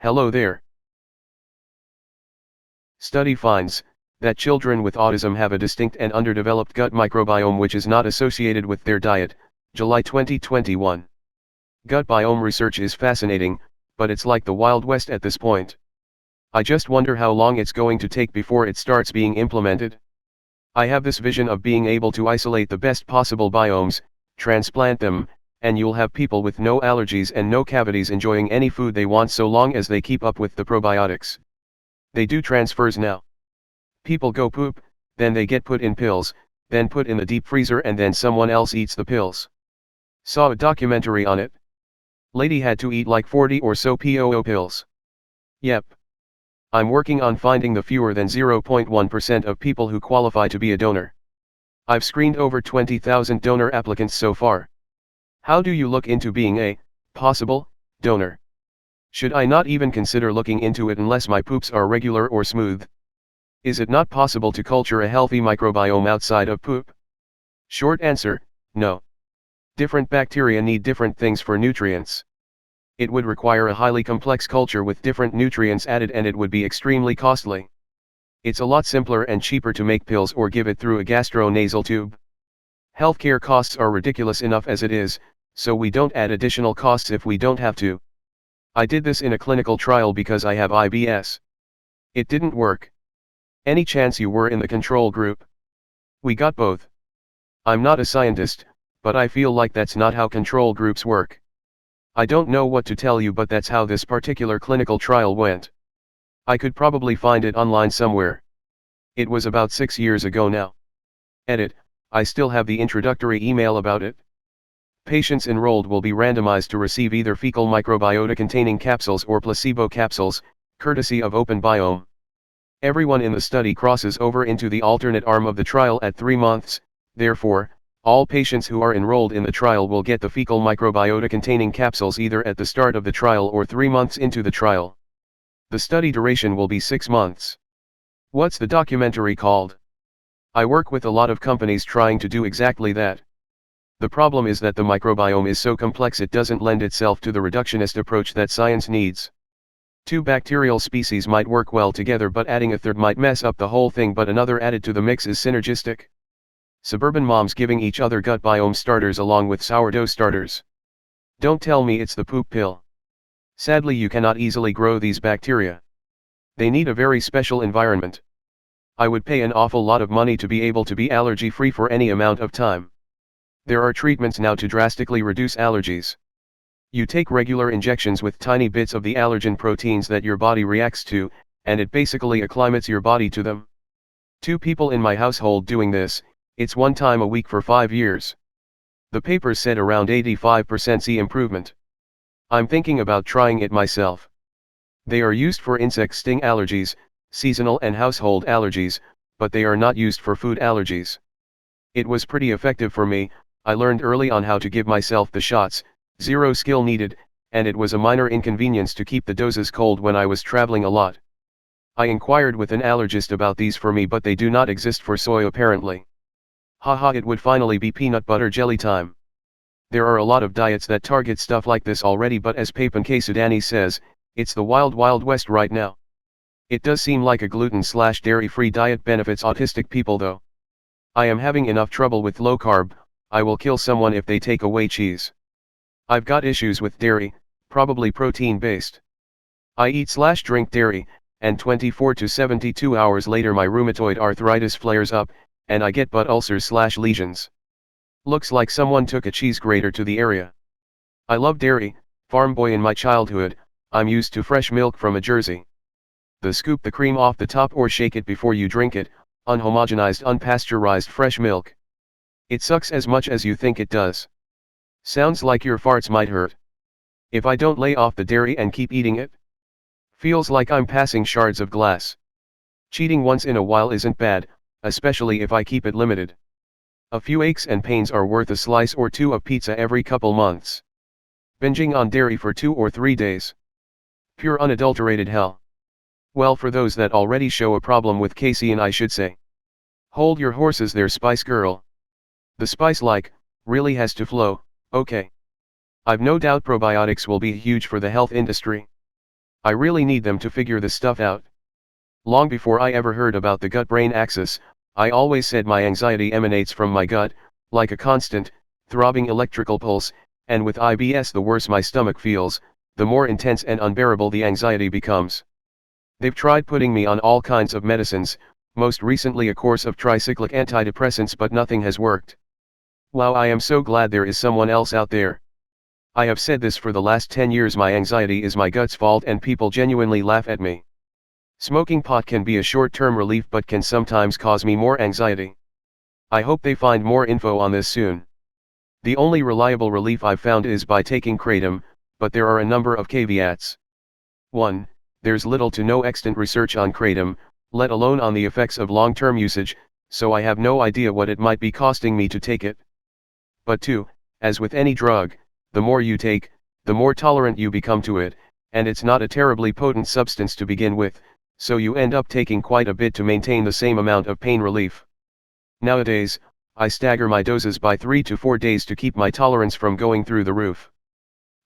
Hello there. Study finds that children with autism have a distinct and underdeveloped gut microbiome which is not associated with their diet. July 2021. Gut biome research is fascinating, but it's like the Wild West at this point. I just wonder how long it's going to take before it starts being implemented. I have this vision of being able to isolate the best possible biomes, transplant them, and you'll have people with no allergies and no cavities enjoying any food they want so long as they keep up with the probiotics. They do transfers now. People go poop, then they get put in pills, then put in the deep freezer and then someone else eats the pills. Saw a documentary on it. Lady had to eat like 40 or so POO pills. Yep. I'm working on finding the fewer than 0.1% of people who qualify to be a donor. I've screened over 20,000 donor applicants so far. How do you look into being a possible donor? Should I not even consider looking into it unless my poops are regular or smooth? Is it not possible to culture a healthy microbiome outside of poop? Short answer, no. Different bacteria need different things for nutrients. It would require a highly complex culture with different nutrients added and it would be extremely costly. It's a lot simpler and cheaper to make pills or give it through a gastronasal tube. Healthcare costs are ridiculous enough as it is, so we don't add additional costs if we don't have to. I did this in a clinical trial because I have IBS. It didn't work. Any chance you were in the control group? We got both. I'm not a scientist, but I feel like that's not how control groups work. I don't know what to tell you, but that's how this particular clinical trial went. I could probably find it online somewhere. It was about 6 years ago now. Edit, I still have the introductory email about it. Patients enrolled will be randomized to receive either fecal microbiota containing capsules or placebo capsules, courtesy of Open Biome. Everyone in the study crosses over into the alternate arm of the trial at 3 months, therefore, all patients who are enrolled in the trial will get the fecal microbiota containing capsules either at the start of the trial or 3 months into the trial. The study duration will be 6 months. What's the documentary called? I work with a lot of companies trying to do exactly that. The problem is that the microbiome is so complex it doesn't lend itself to the reductionist approach that science needs. 2 bacterial species might work well together, but adding a third might mess up the whole thing, but another added to the mix is synergistic. Suburban moms giving each other gut biome starters along with sourdough starters. Don't tell me it's the poop pill. Sadly, you cannot easily grow these bacteria. They need a very special environment. I would pay an awful lot of money to be able to be allergy-free for any amount of time. There are treatments now to drastically reduce allergies. You take regular injections with tiny bits of the allergen proteins that your body reacts to, and it basically acclimates your body to them. 2 people in my household doing this. It's 1 time a week for 5 years. The papers said around 85% see improvement. I'm thinking about trying it myself. They are used for insect sting allergies, seasonal and household allergies, but they are not used for food allergies. It was pretty effective for me. I learned early on how to give myself the shots, 0 skill needed, and it was a minor inconvenience to keep the doses cold when I was traveling a lot. I inquired with an allergist about these for me, but they do not exist for soy apparently. Haha, it would finally be peanut butter jelly time. There are a lot of diets that target stuff like this already, but as Papan K. Sudani says, it's the wild west right now. It does seem like a gluten/dairy-free diet benefits autistic people though. I am having enough trouble with low carb. I will kill someone if they take away cheese. I've got issues with dairy, probably protein based. I eat/drink dairy, and 24 to 72 hours later my rheumatoid arthritis flares up, and I get butt ulcers/lesions. Looks like someone took a cheese grater to the area. I love dairy, farm boy in my childhood. I'm used to fresh milk from a Jersey. Scoop the cream off the top or shake it before you drink it, unhomogenized unpasteurized fresh milk. It sucks as much as you think it does. Sounds like your farts might hurt. If I don't lay off the dairy and keep eating it, feels like I'm passing shards of glass. Cheating once in a while isn't bad, especially if I keep it limited. A few aches and pains are worth a slice or 2 of pizza every couple months. Binging on dairy for 2 or 3 days. Pure unadulterated hell. Well, for those that already show a problem with casein, I should say, hold your horses there, Spice Girl. The spice really has to flow, okay. I've no doubt probiotics will be huge for the health industry. I really need them to figure this stuff out. Long before I ever heard about the gut-brain axis, I always said my anxiety emanates from my gut, like a constant, throbbing electrical pulse, and with IBS the worse my stomach feels, the more intense and unbearable the anxiety becomes. They've tried putting me on all kinds of medicines, most recently a course of tricyclic antidepressants, but nothing has worked. Wow, I am so glad there is someone else out there. I have said this for the last 10 years, my anxiety is my gut's fault, and people genuinely laugh at me. Smoking pot can be a short-term relief but can sometimes cause me more anxiety. I hope they find more info on this soon. The only reliable relief I've found is by taking kratom, but there are a number of caveats. 1. There's little to no extant research on kratom, let alone on the effects of long-term usage, so I have no idea what it might be costing me to take it. But 2, as with any drug, the more you take, the more tolerant you become to it, and it's not a terribly potent substance to begin with, so you end up taking quite a bit to maintain the same amount of pain relief. Nowadays, I stagger my doses by 3 to 4 days to keep my tolerance from going through the roof.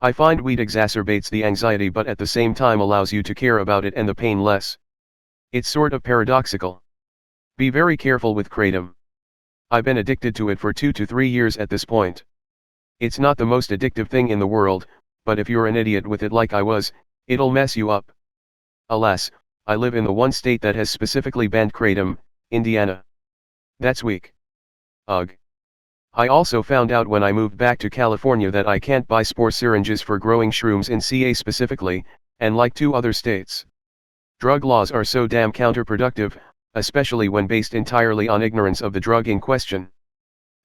I find weed exacerbates the anxiety but at the same time allows you to care about it and the pain less. It's sort of paradoxical. Be very careful with kratom. I've been addicted to it for 2 to 3 years at this point. It's not the most addictive thing in the world, but if you're an idiot with it like I was, it'll mess you up. Alas, I live in the one state that has specifically banned kratom, Indiana. That's weak. Ugh. I also found out when I moved back to California that I can't buy spore syringes for growing shrooms in CA specifically, and like 2 other states. Drug laws are so damn counterproductive, especially when based entirely on ignorance of the drug in question.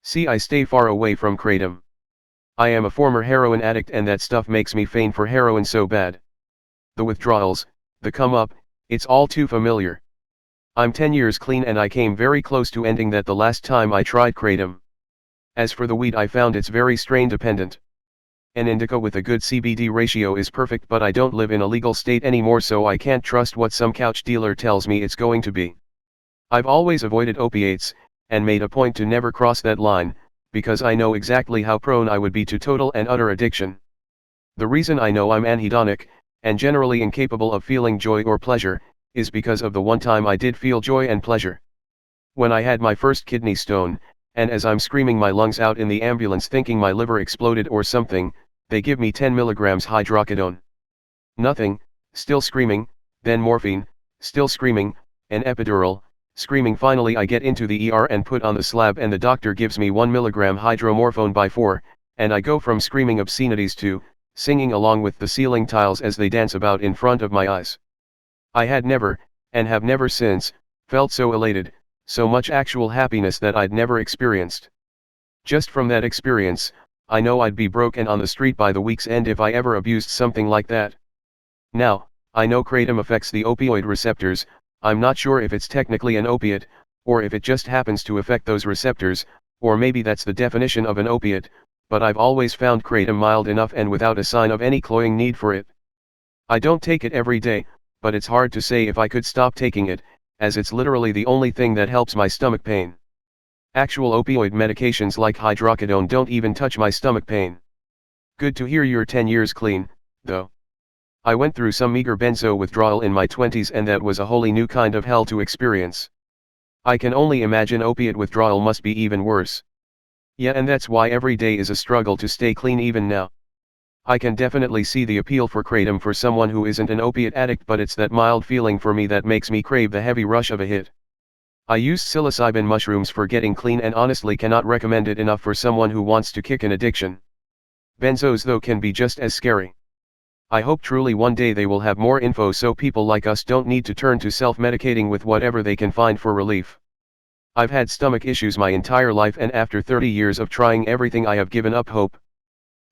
See, I stay far away from kratom. I am a former heroin addict and that stuff makes me faint for heroin so bad. The withdrawals, the come up, it's all too familiar. I'm 10 years clean and I came very close to ending that the last time I tried kratom. As for the weed, I found it's very strain dependent. An indica with a good CBD ratio is perfect, but I don't live in a legal state anymore, so I can't trust what some couch dealer tells me it's going to be. I've always avoided opiates, and made a point to never cross that line, because I know exactly how prone I would be to total and utter addiction. The reason I know I'm anhedonic, and generally incapable of feeling joy or pleasure, is because of the one time I did feel joy and pleasure. When I had my first kidney stone, and as I'm screaming my lungs out in the ambulance thinking my liver exploded or something, they give me 10 milligrams hydrocodone. Nothing, still screaming, then morphine, still screaming, an epidural, screaming. Finally I get into the ER and put on the slab and the doctor gives me 1 milligram hydromorphone by 4, and I go from screaming obscenities to singing along with the ceiling tiles as they dance about in front of my eyes. I had never, and have never since, felt so elated, so much actual happiness that I'd never experienced. Just from that experience, I know I'd be broke and on the street by the week's end if I ever abused something like that. Now, I know kratom affects the opioid receptors. I'm not sure if it's technically an opiate, or if it just happens to affect those receptors, or maybe that's the definition of an opiate, but I've always found kratom mild enough and without a sign of any cloying need for it. I don't take it every day, but it's hard to say if I could stop taking it, as it's literally the only thing that helps my stomach pain. Actual opioid medications like hydrocodone don't even touch my stomach pain. Good to hear you're 10 years clean, though. I went through some meager benzo withdrawal in my 20s and that was a wholly new kind of hell to experience. I can only imagine opiate withdrawal must be even worse. Yeah, and that's why every day is a struggle to stay clean even now. I can definitely see the appeal for kratom for someone who isn't an opiate addict, but it's that mild feeling for me that makes me crave the heavy rush of a hit. I used psilocybin mushrooms for getting clean and honestly cannot recommend it enough for someone who wants to kick an addiction. Benzos though can be just as scary. I hope truly one day they will have more info so people like us don't need to turn to self-medicating with whatever they can find for relief. I've had stomach issues my entire life and after 30 years of trying everything I have given up hope.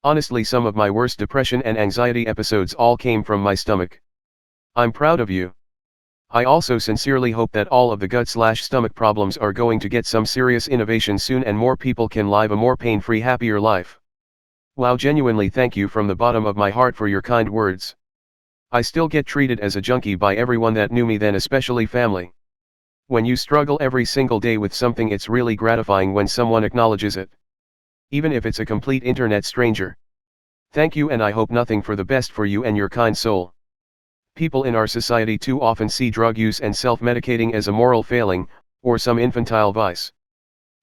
Honestly, some of my worst depression and anxiety episodes all came from my stomach. I'm proud of you. I also sincerely hope that all of the gut/stomach problems are going to get some serious innovation soon and more people can live a more pain-free, happier life. Wow, genuinely thank you from the bottom of my heart for your kind words. I still get treated as a junkie by everyone that knew me then, especially family. When you struggle every single day with something, it's really gratifying when someone acknowledges it. Even if it's a complete internet stranger. Thank you, and I hope nothing for the best for you and your kind soul. People in our society too often see drug use and self-medicating as a moral failing, or some infantile vice.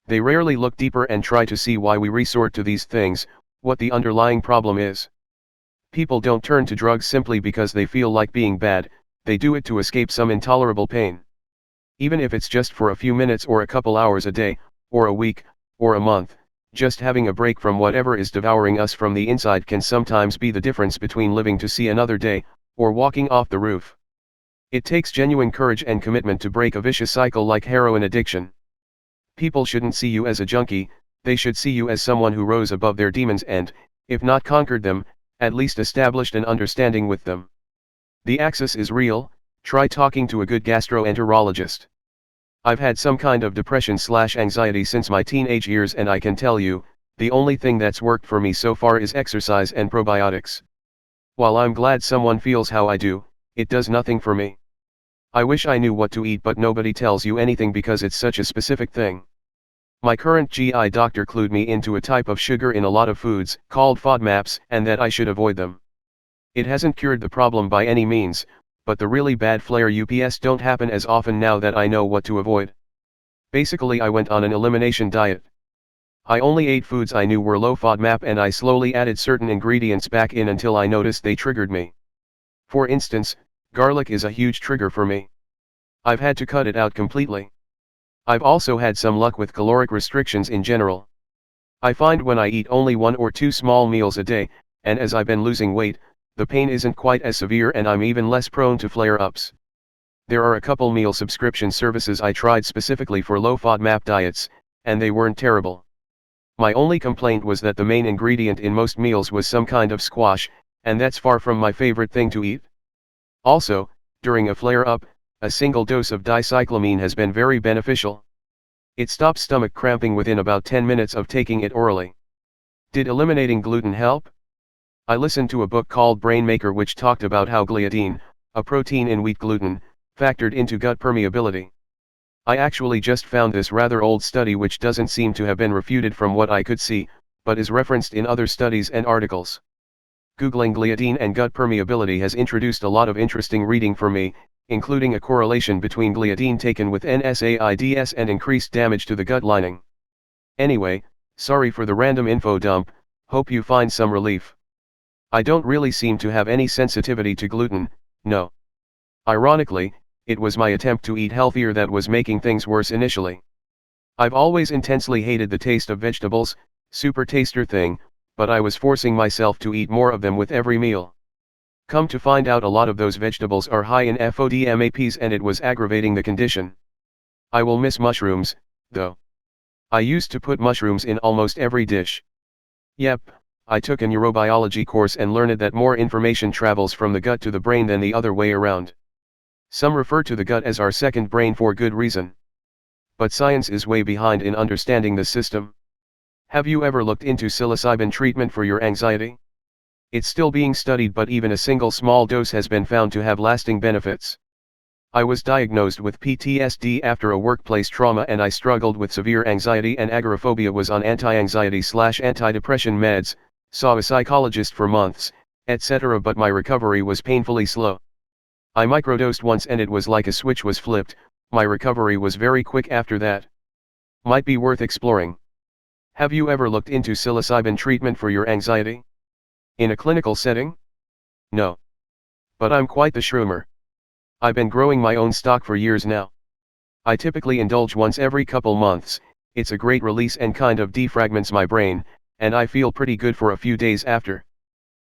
They rarely look deeper and try to see why we resort to these things, what the underlying problem is. People don't turn to drugs simply because they feel like being bad, they do it to escape some intolerable pain. Even if it's just for a few minutes or a couple hours a day, or a week, or a month, just having a break from whatever is devouring us from the inside can sometimes be the difference between living to see another day, or walking off the roof. It takes genuine courage and commitment to break a vicious cycle like heroin addiction. People shouldn't see you as a junkie, they should see you as someone who rose above their demons and, if not conquered them, at least established an understanding with them. The axis is real, try talking to a good gastroenterologist. I've had some kind of depression/anxiety since my teenage years and I can tell you, the only thing that's worked for me so far is exercise and probiotics. While I'm glad someone feels how I do, it does nothing for me. I wish I knew what to eat but nobody tells you anything because it's such a specific thing. My current GI doctor clued me into a type of sugar in a lot of foods, called FODMAPs, and that I should avoid them. It hasn't cured the problem by any means, but the really bad flare-ups don't happen as often now that I know what to avoid. Basically I went on an elimination diet. I only ate foods I knew were low FODMAP and I slowly added certain ingredients back in until I noticed they triggered me. For instance, garlic is a huge trigger for me. I've had to cut it out completely. I've also had some luck with caloric restrictions in general. I find when I eat only 1 or 2 small meals a day, and as I've been losing weight, the pain isn't quite as severe and I'm even less prone to flare-ups. There are a couple meal subscription services I tried specifically for low FODMAP diets, and they weren't terrible. My only complaint was that the main ingredient in most meals was some kind of squash, and that's far from my favorite thing to eat. Also, during a flare-up, a single dose of dicyclamine has been very beneficial. It stops stomach cramping within about 10 minutes of taking it orally. Did eliminating gluten help? I listened to a book called Brain Maker which talked about how gliadin, a protein in wheat gluten, factored into gut permeability. I actually just found this rather old study which doesn't seem to have been refuted from what I could see, but is referenced in other studies and articles. Googling gliadin and gut permeability has introduced a lot of interesting reading for me, including a correlation between gliadin taken with NSAIDs and increased damage to the gut lining. Anyway, sorry for the random info dump, hope you find some relief. I don't really seem to have any sensitivity to gluten, no. Ironically, it was my attempt to eat healthier that was making things worse initially. I've always intensely hated the taste of vegetables, super taster thing, but I was forcing myself to eat more of them with every meal. Come to find out a lot of those vegetables are high in FODMAPs and it was aggravating the condition. I will miss mushrooms, though. I used to put mushrooms in almost every dish. Yep, I took a neurobiology course and learned that more information travels from the gut to the brain than the other way around. Some refer to the gut as our second brain for good reason. But science is way behind in understanding the system. Have you ever looked into psilocybin treatment for your anxiety? It's still being studied but even a single small dose has been found to have lasting benefits. I was diagnosed with PTSD after a workplace trauma and I struggled with severe anxiety and agoraphobia, was on anti-anxiety/antidepressant meds, saw a psychologist for months, etc. but my recovery was painfully slow. I microdosed once and it was like a switch was flipped, my recovery was very quick after that. Might be worth exploring. Have you ever looked into psilocybin treatment for your anxiety? In a clinical setting? No. But I'm quite the shroomer. I've been growing my own stock for years now. I typically indulge once every couple months, it's a great release and kind of defragments my brain, and I feel pretty good for a few days after.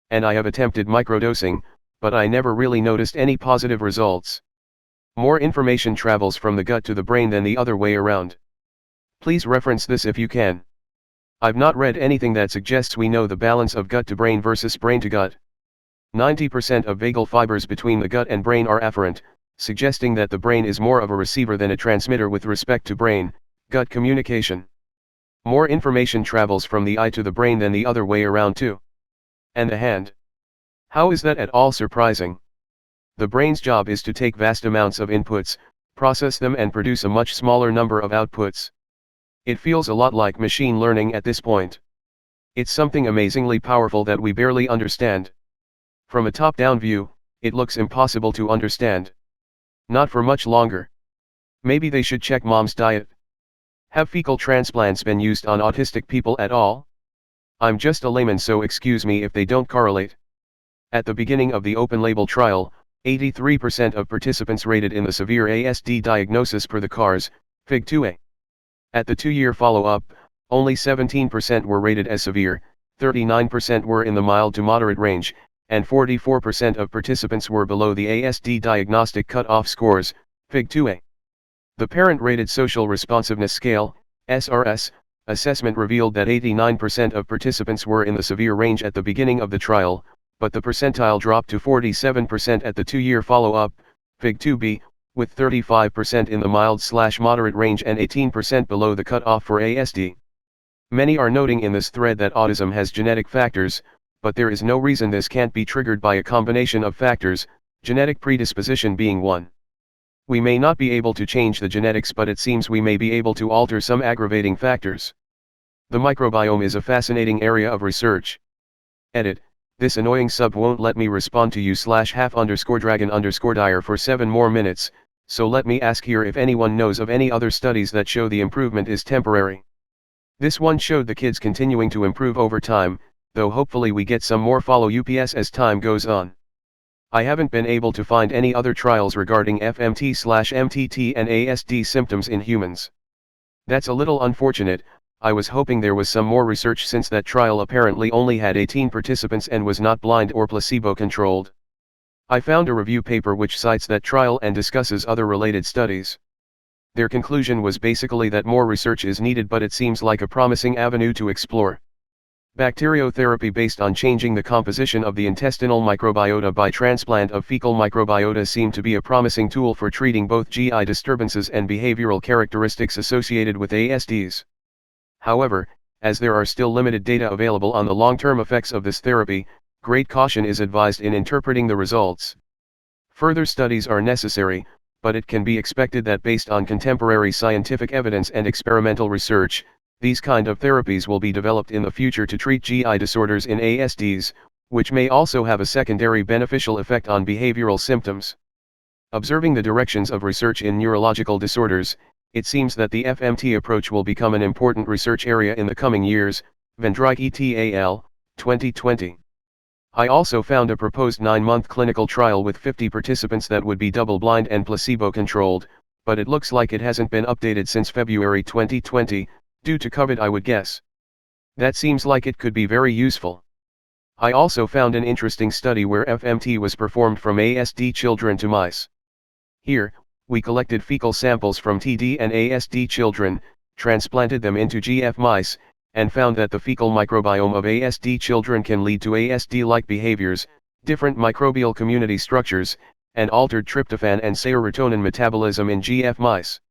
And I have attempted microdosing, but I never really noticed any positive results. More information travels from the gut to the brain than the other way around. Please reference this if you can. I've not read anything that suggests we know the balance of gut to brain versus brain to gut. 90% of vagal fibers between the gut and brain are afferent, suggesting that the brain is more of a receiver than a transmitter with respect to brain-gut communication. More information travels from the eye to the brain than the other way around too. And the hand. How is that at all surprising? The brain's job is to take vast amounts of inputs, process them and produce a much smaller number of outputs. It feels a lot like machine learning at this point. It's something amazingly powerful that we barely understand. From a top-down view, It looks impossible to understand. Not for much longer. Maybe they should check mom's diet. Have fecal transplants been used on autistic people at all? I'm just a layman, so excuse me if they don't correlate. At the beginning of the open-label trial, 83% of participants rated in the severe ASD diagnosis per the CARS, Fig 2a. At the 2-year follow-up, only 17% were rated as severe, 39% were in the mild to moderate range, and 44% of participants were below the ASD diagnostic cutoff scores, Fig 2a. The Parent-Rated Social Responsiveness Scale, SRS, assessment revealed that 89% of participants were in the severe range at the beginning of the trial, but the percentile dropped to 47% at the 2-year follow-up, Fig 2b, with 35% in the mild/moderate range and 18% below the cutoff for ASD. Many are noting in this thread that autism has genetic factors, but there is no reason this can't be triggered by a combination of factors, genetic predisposition being one. We may not be able to change the genetics, but it seems we may be able to alter some aggravating factors. The microbiome is a fascinating area of research. Edit. This annoying sub won't let me respond to you /half_dragon_dire for 7 more minutes, so let me ask here if anyone knows of any other studies that show the improvement is temporary. This one showed the kids continuing to improve over time, though hopefully we get some more follow-ups as time goes on. I haven't been able to find any other trials regarding FMT/MTT and ASD symptoms in humans. That's a little unfortunate. I was hoping there was some more research since that trial apparently only had 18 participants and was not blind or placebo-controlled. I found a review paper which cites that trial and discusses other related studies. Their conclusion was basically that more research is needed, but it seems like a promising avenue to explore. Bacteriotherapy based on changing the composition of the intestinal microbiota by transplant of fecal microbiota seemed to be a promising tool for treating both GI disturbances and behavioral characteristics associated with ASDs. However, as there are still limited data available on the long-term effects of this therapy, great caution is advised in interpreting the results. Further studies are necessary, but it can be expected that based on contemporary scientific evidence and experimental research, these kind of therapies will be developed in the future to treat GI disorders in ASDs, which may also have a secondary beneficial effect on behavioral symptoms. Observing the directions of research in neurological disorders, it seems that the FMT approach will become an important research area in the coming years. Van Dryk et al., 2020. I also found a proposed 9-month clinical trial with 50 participants that would be double-blind and placebo-controlled, but it looks like it hasn't been updated since February 2020, due to COVID I would guess. That seems like it could be very useful. I also found an interesting study where FMT was performed from ASD children to mice. Here, we collected fecal samples from TD and ASD children, transplanted them into GF mice, and found that the fecal microbiome of ASD children can lead to ASD-like behaviors, different microbial community structures, and altered tryptophan and serotonin metabolism in GF mice.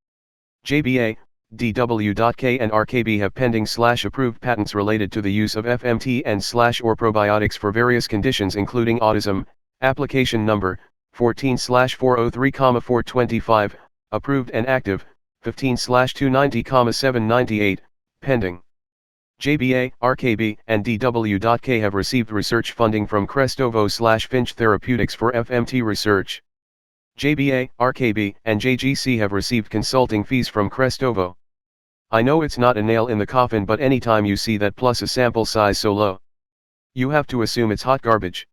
JBA, DW.K and RKB have pending/approved patents related to the use of FMT and/or probiotics for various conditions including autism, application number 14/403,425, approved and active, 15/290,798, pending. JBA, RKB, and DW.K have received research funding from Crestovo/Finch Therapeutics for FMT research. JBA, RKB, and JGC have received consulting fees from Crestovo. I know it's not a nail in the coffin, but anytime you see that plus a sample size so low, you have to assume it's hot garbage.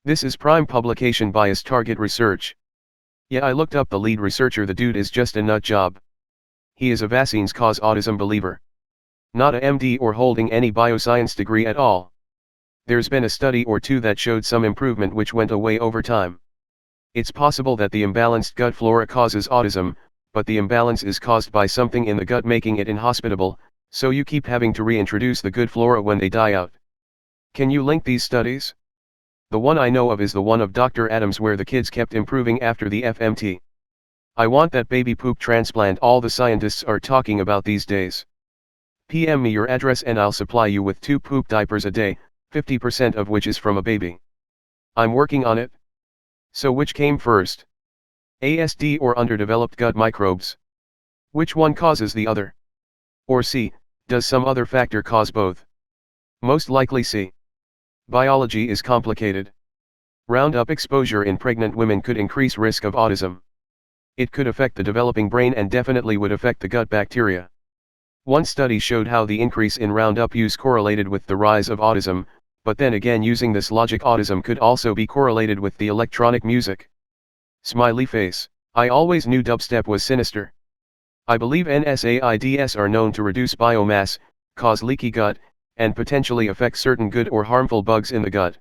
This is prime publication bias target research. Yeah, I looked up the lead researcher. The dude is just a nut job. He is a vaccines cause autism believer. Not a MD or holding any bioscience degree at all. There's been a study or two that showed some improvement which went away over time. It's possible that the imbalanced gut flora causes autism, but the imbalance is caused by something in the gut making it inhospitable, so you keep having to reintroduce the good flora when they die out. Can you link these studies? The one I know of is the one of Dr. Adams where the kids kept improving after the FMT. I want that baby poop transplant all the scientists are talking about these days. PM me your address and I'll supply you with 2 poop diapers a day, 50% of which is from a baby. I'm working on it. So which came first? ASD or underdeveloped gut microbes? Which one causes the other? Or C, does some other factor cause both? Most likely C. Biology is complicated. Roundup exposure in pregnant women could increase risk of autism. It could affect the developing brain and definitely would affect the gut bacteria. One study showed how the increase in Roundup use correlated with the rise of autism, but then again using this logic, autism could also be correlated with the electronic music. Smiley face. I always knew dubstep was sinister. I believe NSAIDs are known to reduce biomass, cause leaky gut, and potentially affect certain good or harmful bugs in the gut.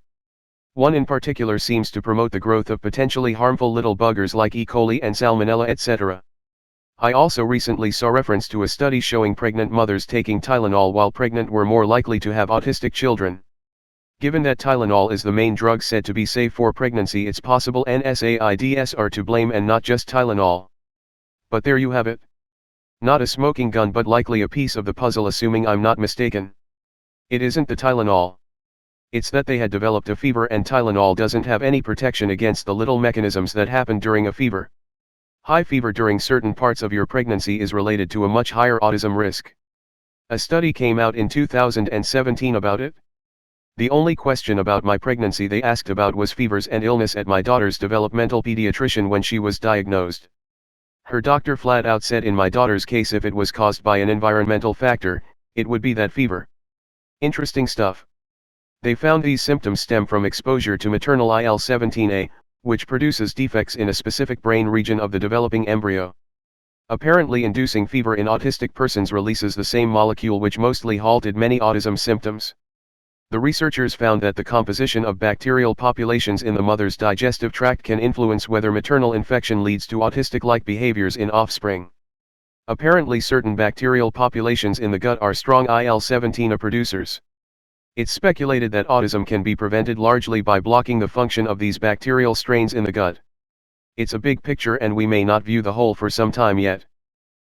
One in particular seems to promote the growth of potentially harmful little buggers like E. coli and Salmonella, etc. I also recently saw reference to a study showing pregnant mothers taking Tylenol while pregnant were more likely to have autistic children. Given that Tylenol is the main drug said to be safe for pregnancy, it's possible NSAIDs are to blame and not just Tylenol. But there you have it. Not a smoking gun, but likely a piece of the puzzle, assuming I'm not mistaken. It isn't the Tylenol. It's that they had developed a fever, and Tylenol doesn't have any protection against the little mechanisms that happen during a fever. High fever during certain parts of your pregnancy is related to a much higher autism risk. A study came out in 2017 about it. The only question about my pregnancy they asked about was fevers and illness at my daughter's developmental pediatrician when she was diagnosed. Her doctor flat out said in my daughter's case, if it was caused by an environmental factor, it would be that fever. Interesting stuff. They found these symptoms stem from exposure to maternal IL-17A, which produces defects in a specific brain region of the developing embryo. Apparently, inducing fever in autistic persons releases the same molecule which mostly halted many autism symptoms. The researchers found that the composition of bacterial populations in the mother's digestive tract can influence whether maternal infection leads to autistic-like behaviors in offspring. Apparently, certain bacterial populations in the gut are strong IL-17A producers. It's speculated that autism can be prevented largely by blocking the function of these bacterial strains in the gut. It's a big picture and we may not view the whole for some time yet.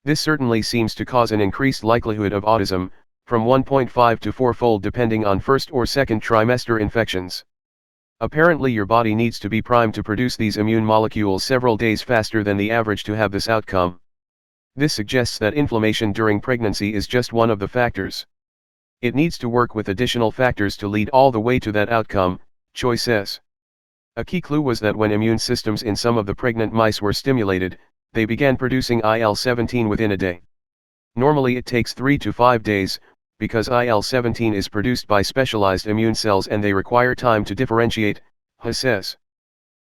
This certainly seems to cause an increased likelihood of autism, from 1.5 to 4-fold depending on first or second trimester infections. Apparently your body needs to be primed to produce these immune molecules several days faster than the average to have this outcome. This suggests that inflammation during pregnancy is just one of the factors. It needs to work with additional factors to lead all the way to that outcome, Choi says. A key clue was that when immune systems in some of the pregnant mice were stimulated, they began producing IL-17 within a day. Normally it takes 3 to 5 days, because IL-17 is produced by specialized immune cells and they require time to differentiate, He says.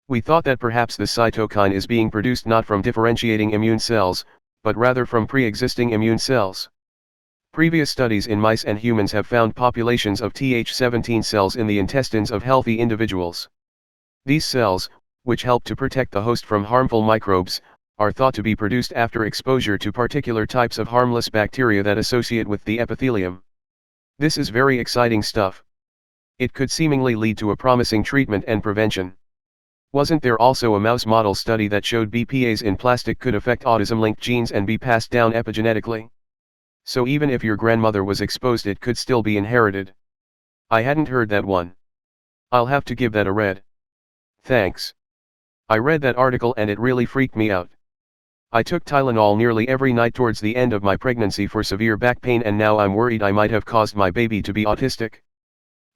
We thought that perhaps the cytokine is being produced not from differentiating immune cells, but rather from pre-existing immune cells. Previous studies in mice and humans have found populations of Th17 cells in the intestines of healthy individuals. These cells, which help to protect the host from harmful microbes, are thought to be produced after exposure to particular types of harmless bacteria that associate with the epithelium. This is very exciting stuff. It could seemingly lead to a promising treatment and prevention. Wasn't there also a mouse model study that showed BPAs in plastic could affect autism-linked genes and be passed down epigenetically? So even if your grandmother was exposed, it could still be inherited. I hadn't heard that one. I'll have to give that a read. Thanks. I read that article and it really freaked me out. I took Tylenol nearly every night towards the end of my pregnancy for severe back pain, and now I'm worried I might have caused my baby to be autistic.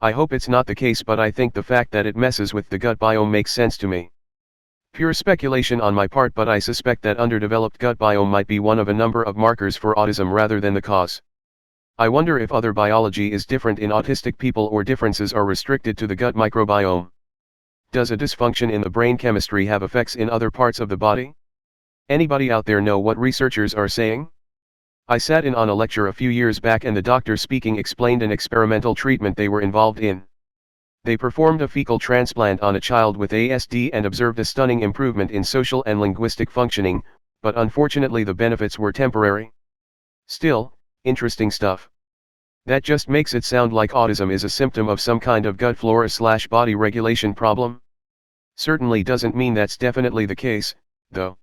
I hope it's not the case, but I think the fact that it messes with the gut biome makes sense to me. Pure speculation on my part, but I suspect that underdeveloped gut biome might be one of a number of markers for autism rather than the cause. I wonder if other biology is different in autistic people or differences are restricted to the gut microbiome. Does a dysfunction in the brain chemistry have effects in other parts of the body? Anybody out there know what researchers are saying? I sat in on a lecture a few years back and the doctor speaking explained an experimental treatment they were involved in. They performed a fecal transplant on a child with ASD and observed a stunning improvement in social and linguistic functioning, but unfortunately the benefits were temporary. Still, interesting stuff. That just makes it sound like autism is a symptom of some kind of gut flora/body regulation problem. Certainly doesn't mean that's definitely the case, though.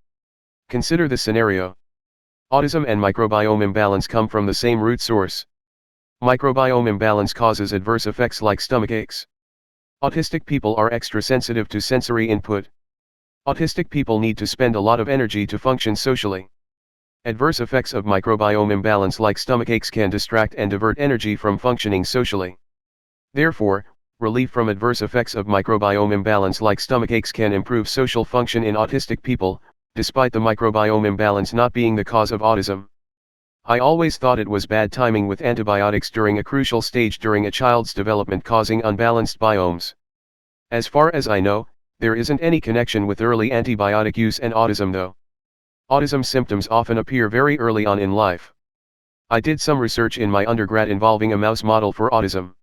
Consider the scenario. Autism and microbiome imbalance come from the same root source. Microbiome imbalance causes adverse effects like stomach aches. Autistic people are extra sensitive to sensory input. Autistic people need to spend a lot of energy to function socially. Adverse effects of microbiome imbalance like stomach aches can distract and divert energy from functioning socially. Therefore, Relief from adverse effects of microbiome imbalance like stomachaches can improve social function in autistic people, despite the microbiome imbalance not being the cause of autism. I always thought it was bad timing with antibiotics during a crucial stage during a child's development causing unbalanced biomes. As far as I know, there isn't any connection with early antibiotic use and autism though. Autism symptoms often appear very early on in life. I did some research in my undergrad involving a mouse model for autism.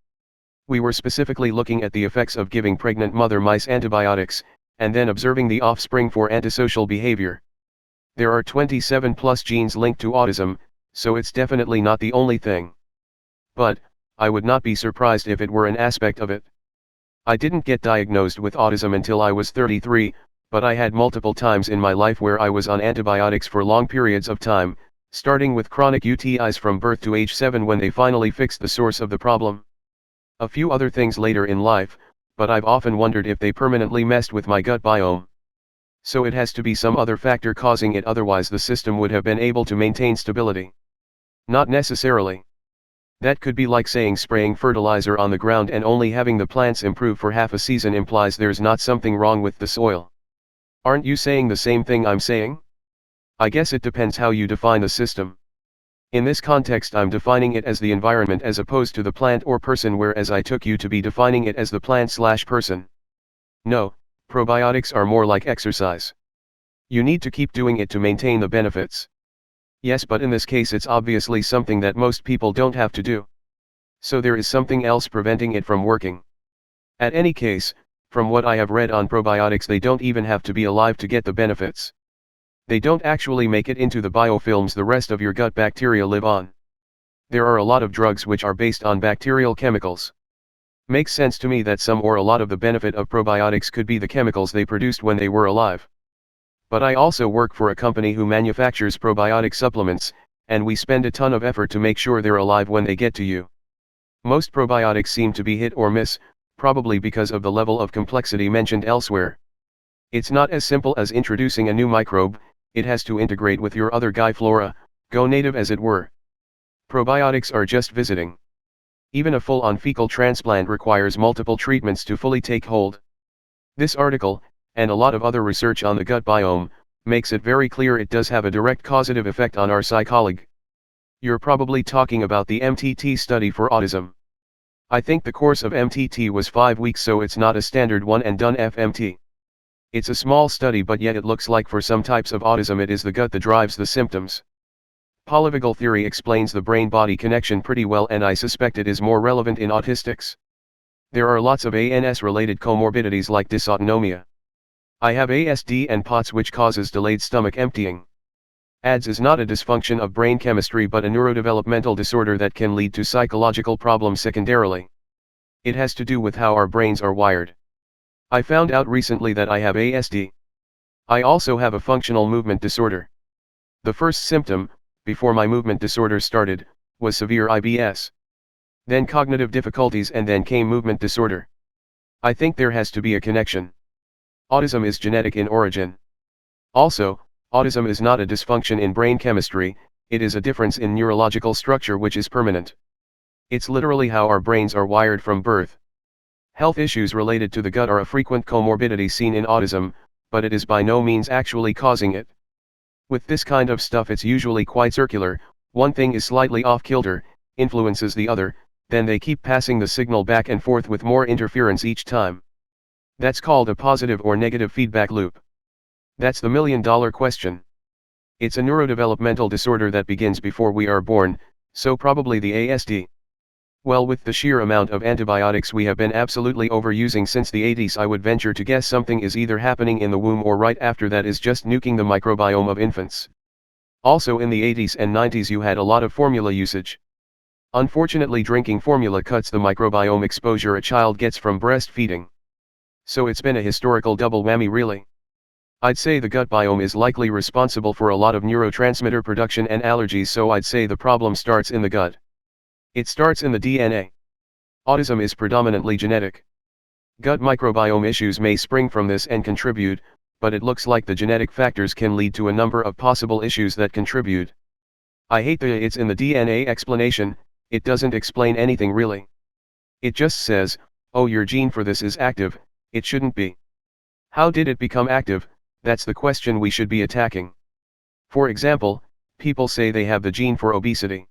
We were specifically looking at the effects of giving pregnant mother mice antibiotics, and then observing the offspring for antisocial behavior. There are 27 plus genes linked to autism, so it's definitely not the only thing. But, I would not be surprised if it were an aspect of it. I didn't get diagnosed with autism until I was 33, but I had multiple times in my life where I was on antibiotics for long periods of time, starting with chronic UTIs from birth to age 7 when they finally fixed the source of the problem. A few other things later in life, but I've often wondered if they permanently messed with my gut biome. So it has to be some other factor causing it, otherwise the system would have been able to maintain stability. Not necessarily. That could be like saying spraying fertilizer on the ground and only having the plants improve for half a season implies there's not something wrong with the soil. Aren't you saying the same thing I'm saying? I guess it depends how you define the system. In this context I'm defining it as the environment as opposed to the plant or person, whereas I took you to be defining it as the plant/person. No, probiotics are more like exercise. You need to keep doing it to maintain the benefits. Yes, but in this case it's obviously something that most people don't have to do. So there is something else preventing it from working. At any case, from what I have read on probiotics, they don't even have to be alive to get the benefits. They don't actually make it into the biofilms the rest of your gut bacteria live on. There are a lot of drugs which are based on bacterial chemicals. Makes sense to me that some or a lot of the benefit of probiotics could be the chemicals they produced when they were alive. But I also work for a company who manufactures probiotic supplements, and we spend a ton of effort to make sure they're alive when they get to you. Most probiotics seem to be hit or miss, probably because of the level of complexity mentioned elsewhere. It's not as simple as introducing a new microbe, it has to integrate with your other guy flora, go native as it were. Probiotics are just visiting. Even a full-on fecal transplant requires multiple treatments to fully take hold. This article, and a lot of other research on the gut biome, makes it very clear it does have a direct causative effect on our psychology. You're probably talking about the MTT study for autism. I think the course of MTT was 5 weeks, so it's not a standard one and done FMT. It's a small study, but yet it looks like for some types of autism it is the gut that drives the symptoms. Polyvagal theory explains the brain-body connection pretty well, and I suspect it is more relevant in autistics. There are lots of ANS-related comorbidities like dysautonomia. I have ASD and POTS, which causes delayed stomach emptying. ADS is not a dysfunction of brain chemistry but a neurodevelopmental disorder that can lead to psychological problems secondarily. It has to do with how our brains are wired. I found out recently that I have ASD. I also have a functional movement disorder. The first symptom, before my movement disorder started, was severe IBS. Then cognitive difficulties, and then came movement disorder. I think there has to be a connection. Autism is genetic in origin. Also, autism is not a dysfunction in brain chemistry, it is a difference in neurological structure which is permanent. It's literally how our brains are wired from birth. Health issues related to the gut are a frequent comorbidity seen in autism, but it is by no means actually causing it. With this kind of stuff it's usually quite circular, one thing is slightly off-kilter, influences the other, then they keep passing the signal back and forth with more interference each time. That's called a positive or negative feedback loop. That's the million-dollar question. It's a neurodevelopmental disorder that begins before we are born, so probably the ASD. Well, with the sheer amount of antibiotics we have been absolutely overusing since the 80s, I would venture to guess something is either happening in the womb or right after that is just nuking the microbiome of infants. Also in the 80s and 90s you had a lot of formula usage. Unfortunately, drinking formula cuts the microbiome exposure a child gets from breastfeeding. So it's been a historical double whammy really. I'd say the gut biome is likely responsible for a lot of neurotransmitter production and allergies, so I'd say the problem starts in the gut. It starts in the DNA. Autism is predominantly genetic. Gut microbiome issues may spring from this and contribute, but it looks like the genetic factors can lead to a number of possible issues that contribute. I hate the "it's in the DNA" explanation, it doesn't explain anything really. It just says, "Oh, your gene for this is active, it shouldn't be." How did it become active? That's the question we should be attacking. For example, people say they have the gene for obesity.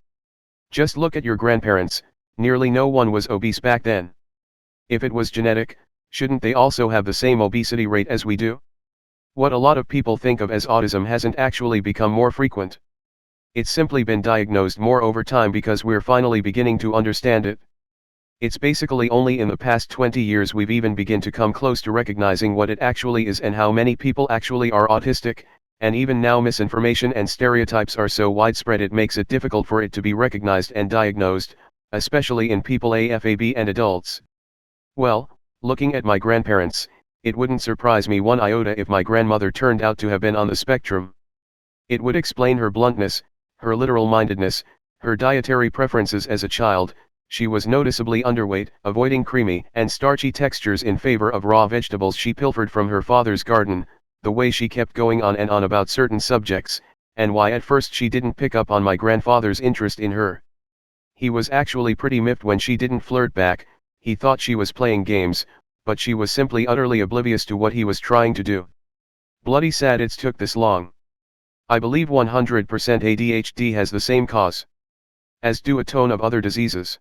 Just look at your grandparents, nearly no one was obese back then. If it was genetic, shouldn't they also have the same obesity rate as we do? What a lot of people think of as autism hasn't actually become more frequent. It's simply been diagnosed more over time because we're finally beginning to understand it. It's basically only in the past 20 years we've even begun to come close to recognizing what it actually is and how many people actually are autistic, and even now misinformation and stereotypes are so widespread it makes it difficult for it to be recognized and diagnosed, especially in people AFAB and adults. Well, looking at my grandparents, it wouldn't surprise me one iota if my grandmother turned out to have been on the spectrum. It would explain her bluntness, her literal-mindedness, her dietary preferences as a child. She was noticeably underweight, avoiding creamy and starchy textures in favor of raw vegetables she pilfered from her father's garden, the way she kept going on and on about certain subjects, and why at first she didn't pick up on my grandfather's interest in her. He was actually pretty miffed when she didn't flirt back. He thought she was playing games, but she was simply utterly oblivious to what he was trying to do. Bloody sad it's took this long. I believe 100% ADHD has the same cause, as do a ton of other diseases.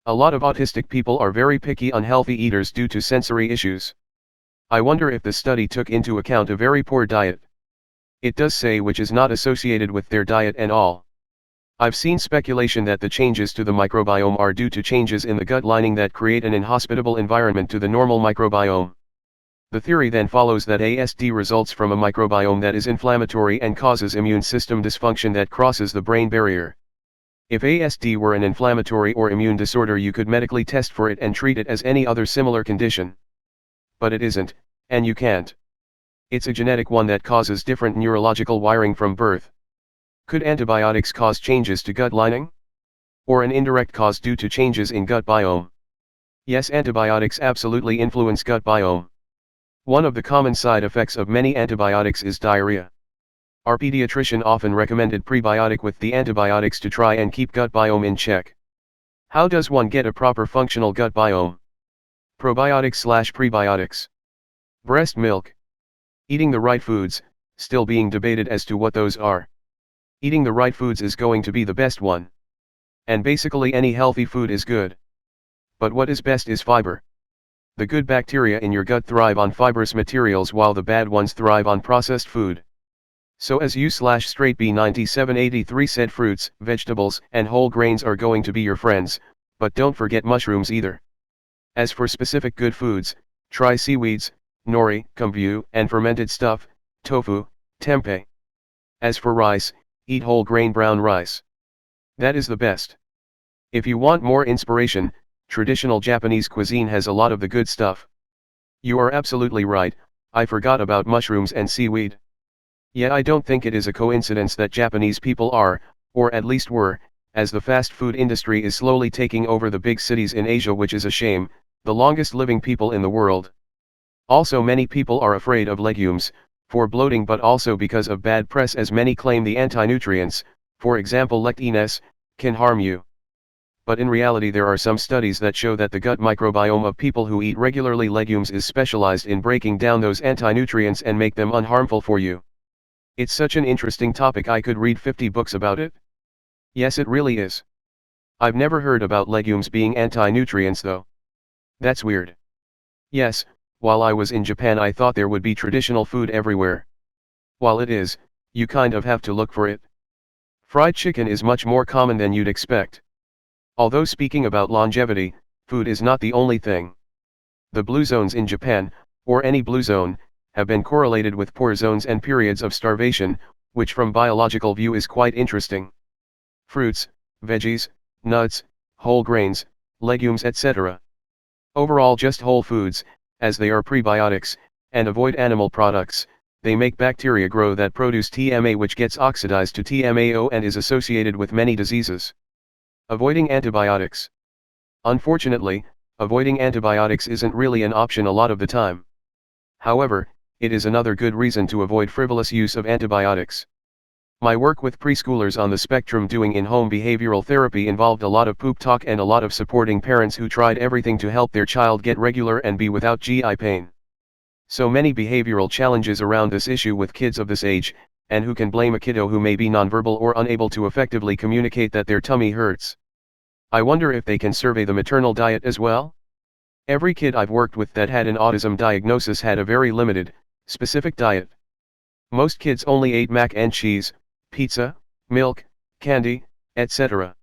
A lot of autistic people are very picky unhealthy eaters due to sensory issues. I wonder if the study took into account a very poor diet. It does say which is not associated with their diet and all. I've seen speculation that the changes to the microbiome are due to changes in the gut lining that create an inhospitable environment to the normal microbiome. The theory then follows that ASD results from a microbiome that is inflammatory and causes immune system dysfunction that crosses the brain barrier. If ASD were an inflammatory or immune disorder, you could medically test for it and treat it as any other similar condition. But it isn't, and you can't. It's a genetic one that causes different neurological wiring from birth. Could antibiotics cause changes to gut lining? Or an indirect cause due to changes in gut biome? Yes, antibiotics absolutely influence gut biome. One of the common side effects of many antibiotics is diarrhea. Our pediatrician often recommended prebiotic with the antibiotics to try and keep gut biome in check. How does one get a proper functional gut biome? Probiotics/prebiotics. Breast milk. Eating the right foods, still being debated as to what those are. Eating the right foods is going to be the best one. And basically any healthy food is good. But what is best is fiber. The good bacteria in your gut thrive on fibrous materials while the bad ones thrive on processed food. So as u/straight B9783 said, fruits, vegetables, and whole grains are going to be your friends, but don't forget mushrooms either. As for specific good foods, try seaweeds, nori, kombu, and fermented stuff, tofu, tempeh. As for rice, eat whole grain brown rice. That is the best. If you want more inspiration, traditional Japanese cuisine has a lot of the good stuff. You are absolutely right, I forgot about mushrooms and seaweed. Yet I don't think it is a coincidence that Japanese people are, or at least were, as the fast food industry is slowly taking over the big cities in Asia, which is a shame, the longest living people in the world. Also, many people are afraid of legumes, for bloating, but also because of bad press, as many claim the anti-nutrients, for example lectins, can harm you. But in reality there are some studies that show that the gut microbiome of people who eat regularly legumes is specialized in breaking down those anti-nutrients and make them unharmful for you. It's such an interesting topic, I could read 50 books about it. Yes, it really is. I've never heard about legumes being anti-nutrients though. That's weird. Yes, while I was in Japan I thought there would be traditional food everywhere. While it is, you kind of have to look for it. Fried chicken is much more common than you'd expect. Although speaking about longevity, food is not the only thing. The blue zones in Japan, or any blue zone, have been correlated with poor zones and periods of starvation, which from biological view is quite interesting. Fruits, veggies, nuts, whole grains, legumes, etc. Overall just whole foods, as they are prebiotics, and avoid animal products. They make bacteria grow that produce TMA, which gets oxidized to TMAO and is associated with many diseases. Avoiding antibiotics. Unfortunately, avoiding antibiotics isn't really an option a lot of the time. However, it is another good reason to avoid frivolous use of antibiotics. My work with preschoolers on the spectrum doing in-home behavioral therapy involved a lot of poop talk and a lot of supporting parents who tried everything to help their child get regular and be without GI pain. So many behavioral challenges around this issue with kids of this age, and who can blame a kiddo who may be nonverbal or unable to effectively communicate that their tummy hurts? I wonder if they can survey the maternal diet as well? Every kid I've worked with that had an autism diagnosis had a very limited, specific diet. Most kids only ate mac and cheese, pizza, milk, candy, etc.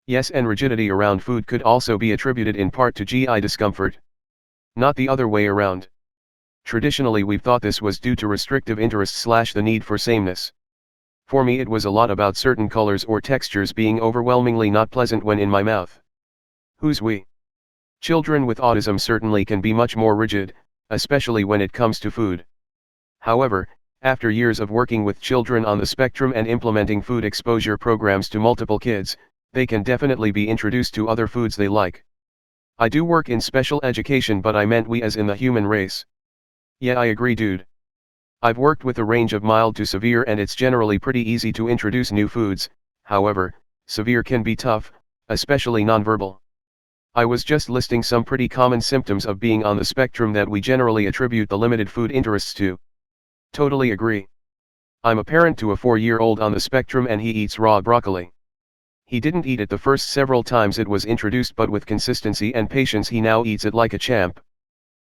Yes, and rigidity around food could also be attributed in part to GI discomfort. Not the other way around. Traditionally we've thought this was due to restrictive interests / the need for sameness. For me it was a lot about certain colors or textures being overwhelmingly not pleasant when in my mouth. Who's we? Children with autism certainly can be much more rigid, especially when it comes to food. However, after years of working with children on the spectrum and implementing food exposure programs to multiple kids, they can definitely be introduced to other foods they like. I do work in special education, but I meant we as in the human race. Yeah, I agree, dude. I've worked with a range of mild to severe and it's generally pretty easy to introduce new foods. However, severe can be tough, especially nonverbal. I was just listing some pretty common symptoms of being on the spectrum that we generally attribute the limited food interests to. Totally agree. I'm a parent to a 4-year-old on the spectrum and he eats raw broccoli. He didn't eat it the first several times it was introduced, but with consistency and patience he now eats it like a champ.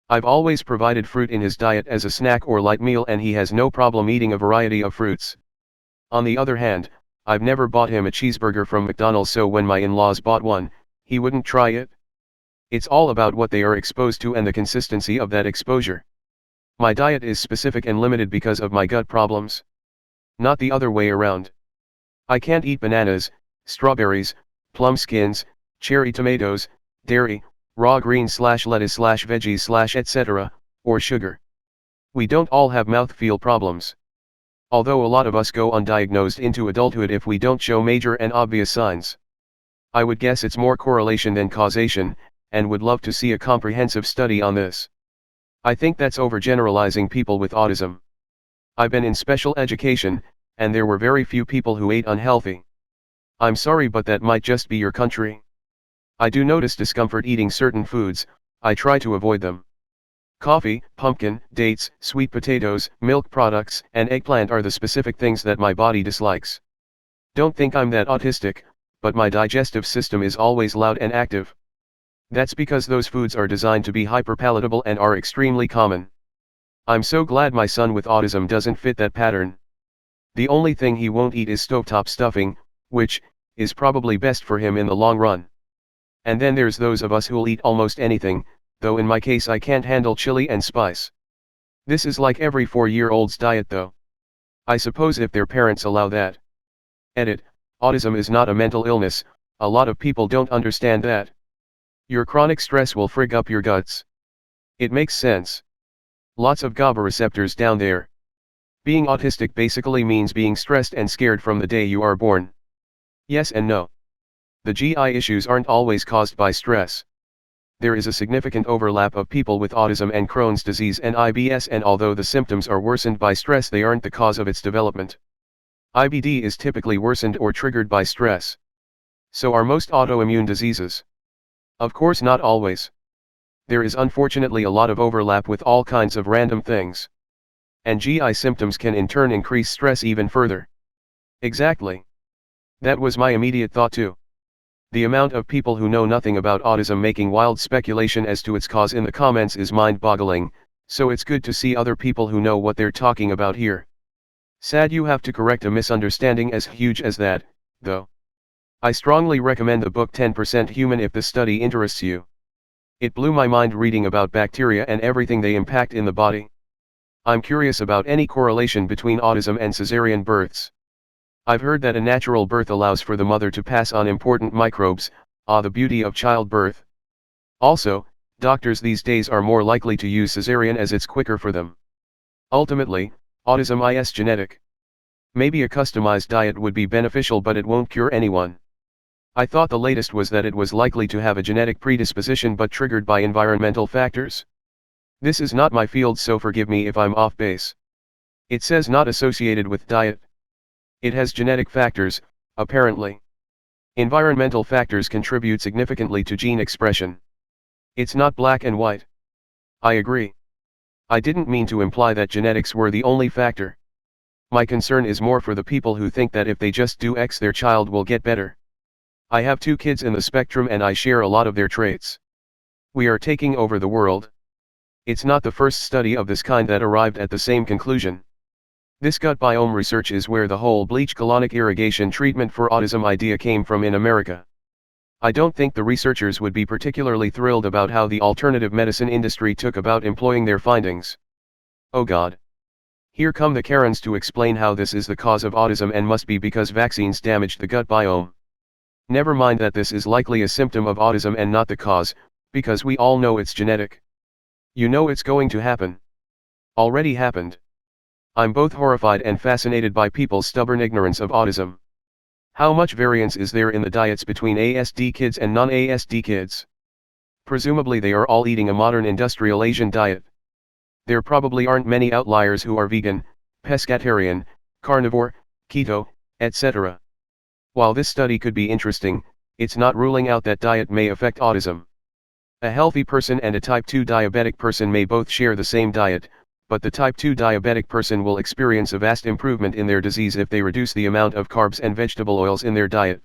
I've always provided fruit in his diet as a snack or light meal and he has no problem eating a variety of fruits. On the other hand, I've never bought him a cheeseburger from McDonald's, so when my in-laws bought one, he wouldn't try it. It's all about what they are exposed to and the consistency of that exposure. My diet is specific and limited because of my gut problems. Not the other way around. I can't eat bananas, strawberries, plum skins, cherry tomatoes, dairy, raw greens / lettuce / veggies / etc., or sugar. We don't all have mouthfeel problems. Although a lot of us go undiagnosed into adulthood if we don't show major and obvious signs. I would guess it's more correlation than causation, and would love to see a comprehensive study on this. I think that's overgeneralizing people with autism. I've been in special education, and there were very few people who ate unhealthy. I'm sorry, but that might just be your country. I do notice discomfort eating certain foods. I try to avoid them. Coffee, pumpkin, dates, sweet potatoes, milk products, and eggplant are the specific things that my body dislikes. Don't think I'm that autistic, but my digestive system is always loud and active. That's because those foods are designed to be hyperpalatable and are extremely common. I'm so glad my son with autism doesn't fit that pattern. The only thing he won't eat is stovetop stuffing, which is probably best for him in the long run. And then there's those of us who'll eat almost anything, though in my case I can't handle chili and spice. This is like every 4-year-old's diet though. I suppose if their parents allow that. Edit, autism is not a mental illness, a lot of people don't understand that. Your chronic stress will frig up your guts. It makes sense. Lots of GABA receptors down there. Being autistic basically means being stressed and scared from the day you are born. Yes and no. The GI issues aren't always caused by stress. There is a significant overlap of people with autism and Crohn's disease and IBS, and although the symptoms are worsened by stress, they aren't the cause of its development. IBD is typically worsened or triggered by stress. So are most autoimmune diseases. Of course, not always. There is unfortunately a lot of overlap with all kinds of random things. And GI symptoms can in turn increase stress even further. Exactly. That was my immediate thought too. The amount of people who know nothing about autism making wild speculation as to its cause in the comments is mind-boggling, so it's good to see other people who know what they're talking about here. Sad you have to correct a misunderstanding as huge as that, though. I strongly recommend the book 10% Human if the study interests you. It blew my mind reading about bacteria and everything they impact in the body. I'm curious about any correlation between autism and cesarean births. I've heard that a natural birth allows for the mother to pass on important microbes, the beauty of childbirth. Also, doctors these days are more likely to use cesarean as it's quicker for them. Ultimately, autism is genetic. Maybe a customized diet would be beneficial, but it won't cure anyone. I thought the latest was that it was likely to have a genetic predisposition but triggered by environmental factors. This is not my field, so forgive me if I'm off base. It says not associated with diet. It has genetic factors, apparently. Environmental factors contribute significantly to gene expression. It's not black and white. I agree. I didn't mean to imply that genetics were the only factor. My concern is more for the people who think that if they just do X their child will get better. I have 2 kids in the spectrum and I share a lot of their traits. We are taking over the world. It's not the first study of this kind that arrived at the same conclusion. This gut biome research is where the whole bleach colonic irrigation treatment for autism idea came from in America. I don't think the researchers would be particularly thrilled about how the alternative medicine industry took about employing their findings. Oh God. Here come the Karens to explain how this is the cause of autism and must be because vaccines damaged the gut biome. Never mind that this is likely a symptom of autism and not the cause, because we all know it's genetic. You know it's going to happen. Already happened. I'm both horrified and fascinated by people's stubborn ignorance of autism. How much variance is there in the diets between ASD kids and non-ASD kids? Presumably they are all eating a modern industrial Asian diet. There probably aren't many outliers who are vegan, pescatarian, carnivore, keto, etc. While this study could be interesting, it's not ruling out that diet may affect autism. A healthy person and a type 2 diabetic person may both share the same diet, but the type 2 diabetic person will experience a vast improvement in their disease if they reduce the amount of carbs and vegetable oils in their diet.